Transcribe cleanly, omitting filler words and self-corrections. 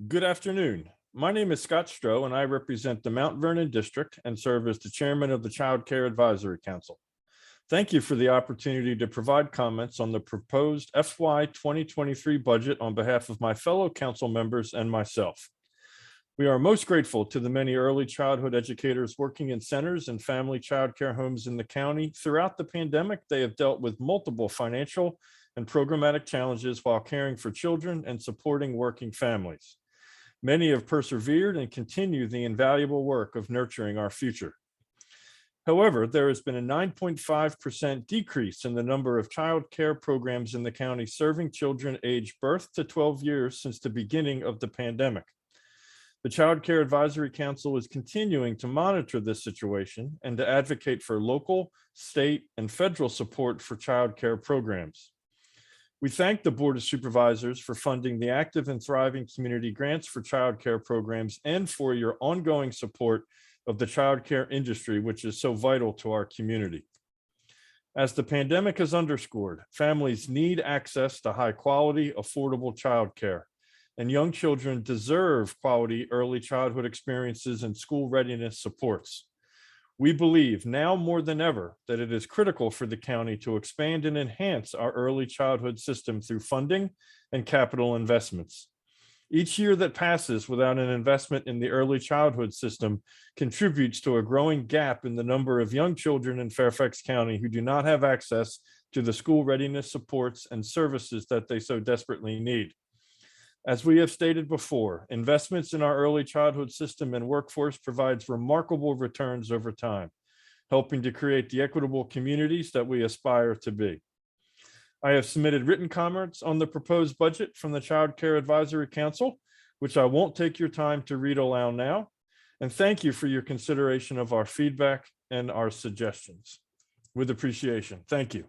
Good afternoon. My name is Scott Stroh, and I represent the Mount Vernon District and serve as the chairman of the Child Care Advisory Council. Thank you for the opportunity to provide comments on the proposed FY 2023 budget on behalf of my fellow council members and myself. We are most grateful to the many early childhood educators working in centers and family child care homes in the county. Throughout the pandemic, they have dealt with multiple financial and programmatic challenges while caring for children and supporting working families. Many have persevered and continue the invaluable work of nurturing our future. However, there has been a 9.5% decrease in the number of child care programs in the county serving children aged birth to 12 years since the beginning of the pandemic. The Child Care Advisory Council is continuing to monitor this situation and to advocate for local, state, and federal support for child care programs. We thank the Board of Supervisors for funding the Active and Thriving Community Grants for child care programs and for your ongoing support of the child care industry, which is so vital to our community. As the pandemic has underscored, families need access to high quality, affordable child care, and young children deserve quality early childhood experiences and school readiness supports. We believe now more than ever that it is critical for the county to expand and enhance our early childhood system through funding and capital investments. Each year that passes without an investment in the early childhood system contributes to a growing gap in the number of young children in Fairfax County who do not have access to the school readiness supports and services that they so desperately need. As we have stated before, investments in our early childhood system and workforce provides remarkable returns over time, helping to create the equitable communities that we aspire to be. I have submitted written comments on the proposed budget from the Child Care Advisory Council, which I won't take your time to read aloud now. And thank you for your consideration of our feedback and our suggestions. With appreciation. Thank you.